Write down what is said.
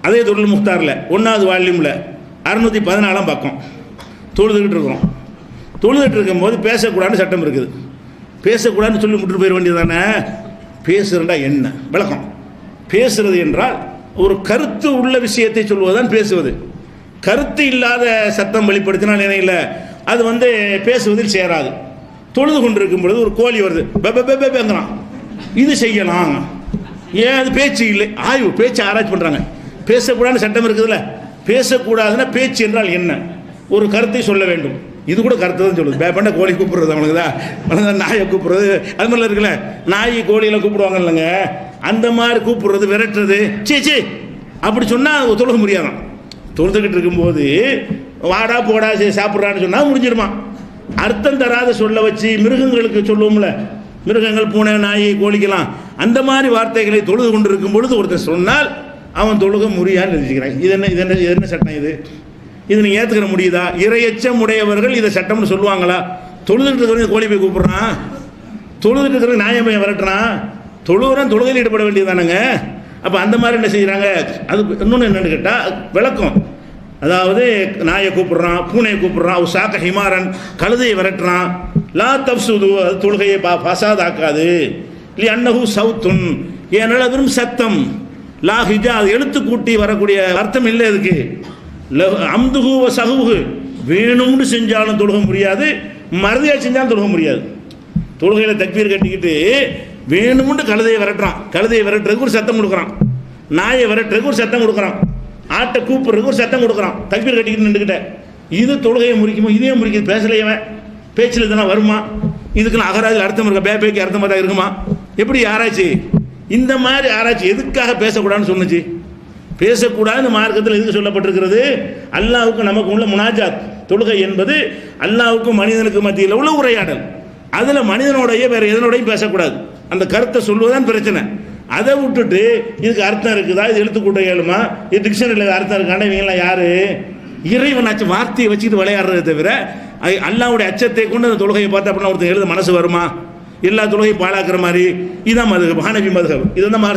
அதே துருல் முக்தாரில் 1வது வால்யூமில் 614 பக்கம் தொழுதுகிட்டு இருக்கிறோம். தொழுதுகிட்டு இருக்கும்போது பேசக்கூடாதுன்னு சட்டம் இருக்குது. பேசக்கூடாதுன்னு சொல்லி முட்டு போயிட வேண்டியது தானே. பேசுகிறா என்ன விளக்கம்? பேசுறது என்றால் ஒரு கருத்து உள்ள விஷயத்தை சொல்வதுதான் பேசுவது. கருத்து இல்லாத சத்தம் வெளிப்படுத்தினால் நினைவில் அது பேசுவதில் சேராது. தொழுது கொண்டிருக்கும் பொழுது ஒரு கோழி வருது, பேங்கிறான், இது செய்யலாம். ஏன் அது பேச்சு இல்லை, ஆய்வு பேச்சு ஆராய்ச்சி பண்ணுறாங்க. பேசக்கூடாதுன்னு சட்டம் இருக்குதுல்ல, பேசக்கூடாதுன்னா பேச்சு என்றால் என்ன, ஒரு கருத்தை சொல்ல வேண்டும். இது கூட கருத்து தான் சொல்லுது. பேப்பண்ட கோழி கூப்பிடுறது அவனுக்கு தான், நாயை கூப்பிடுறது அது மாதிரிலாம் இருக்குல்ல, நாய் கோழியில் கூப்பிடுவாங்க இல்லைங்க, அந்த மாதிரி கூப்பிடுறது விரட்டுறது சே அப்படி சொன்னால் தொழுக முடியாதான். தொழுதுகிட்டு இருக்கும்போது வாடா போடா சாப்பிட்றான்னு சொன்னால் முடிஞ்சிடுமா. அர்த்தம் தராத சொல்ல வச்சு மிருகங்களுக்கு சொல்லுவோம்ல, மிருகங்கள் பூனை நாய் கோழிக்கலாம் அந்த மாதிரி வார்த்தைகளை தொழுது கொண்டு இருக்கும் பொழுது ஒருத்தர் சொன்னால் அவன் தொழுக முடியான்னு நினைச்சுக்கிறான். இது என்ன சட்டம் இது நீங்கள் ஏற்றுக்கிற முடியுதா? இறையச்சம் உடையவர்கள் இதை சட்டம்னு சொல்லுவாங்களா? தொழுதுகிட்டு இருக்கிறவங்க கோழி போய் கூப்பிட்றான், தொழுதுகிட்டு இருக்கிறவங்க நாயை போய் விரட்டுறான், தொழுகிறான், தொழுகையில் ஈடுபட வேண்டியதானுங்க. அப்போ அந்த மாதிரி என்ன செய்கிறாங்க? அது இன்னொன்று என்னென்னு கேட்டால் விளக்கம். அதாவது நாயை கூப்பிட்றான், பூனையை கூப்பிட்றான், அவ சாக்க ஹிமாரன் கழுதையை விரட்டுறான். லா தப்சுது, அது தொழுகையை ஃபசாதாக்காது. இல்லை அன்னஹு சவுத்துன், ஏனால் வெறும் சத்தம். லா ஹிஜா, அது எழுத்து கூட்டி வரக்கூடிய அர்த்தம் இல்லை. அதுக்கு அம்துகு சகுகு, வேணும்னு செஞ்சாலும் தொழுக முடியாது, மறதியாக செஞ்சாலும் தொழுக முடியாது. தொழுகையில் தக்பீர் கட்டிக்கிட்டு வேணும்னு கழுதையை விரட்டுறான், கழுதையை விரட்டுறதுக்கு ஒரு சத்தம் கொடுக்குறான், நாயை விரட்டுறதுக்கு ஒரு சத்தம் கொடுக்குறான், ஆட்டை கூப்பிட்றதுக்கு ஒரு சத்தம் கொடுக்குறான், தக்பீர் கட்டிக்கிட்டு நின்றுக்கிட்ட. இது தொழுகையை முறிக்குமோ? இதே முறிக்குது. பேசலையவன் பேச்சில் இதெல்லாம் வருமா? இதுக்குன்னு அகராஜில் அர்த்தம் இருக்கா? பேபேக்கு அர்த்தமாக தான் இருக்குமா? எப்படி ஆராய்ச்சி? இந்த மாதிரி ஆராய்ச்சி எதுக்காக பேசக்கூடாதுன்னு சொன்னுச்சு? பேசக்கூடாது மார்க்கத்தில் எதுக்கு சொல்லப்பட்டிருக்கிறது? அல்லாஹ்வுக்கு நமக்கு உள்ள முனாஜாத். தொழுகை என்பது அல்லாஹ்வுக்கும் மனிதனுக்கு மத்தியில் உள்ள உரையாடல். அதில் மனிதனோடைய வேறு எதனோடையும் பேசக்கூடாது. அந்த கருத்தை சொல்வதுதான் பிரச்சனை. அதை விட்டுட்டு இதுக்கு அர்த்தம் இருக்குதா, இது எழுத்துக்கூட்ட ஏழுமா, இது டிக்ஷனரியில் அர்த்தம் இருக்காண்டா, இவங்கெல்லாம் யாரு? இறைவனாச்சு வார்த்தையை வச்சுக்கிட்டு விளையாடுறதை தவிர அல்லாஹ்வுடைய அச்சத்தை கொண்டு அந்த தொழுகையை பார்த்து அப்படின்னா ஒருத்தர் எழுத மனசு வருமா? எல்லா தொழுகையும் பாழாக்குற மாதிரி. இதான் மதுஹப், ஹனஃபி மதுஹப். இதுதான்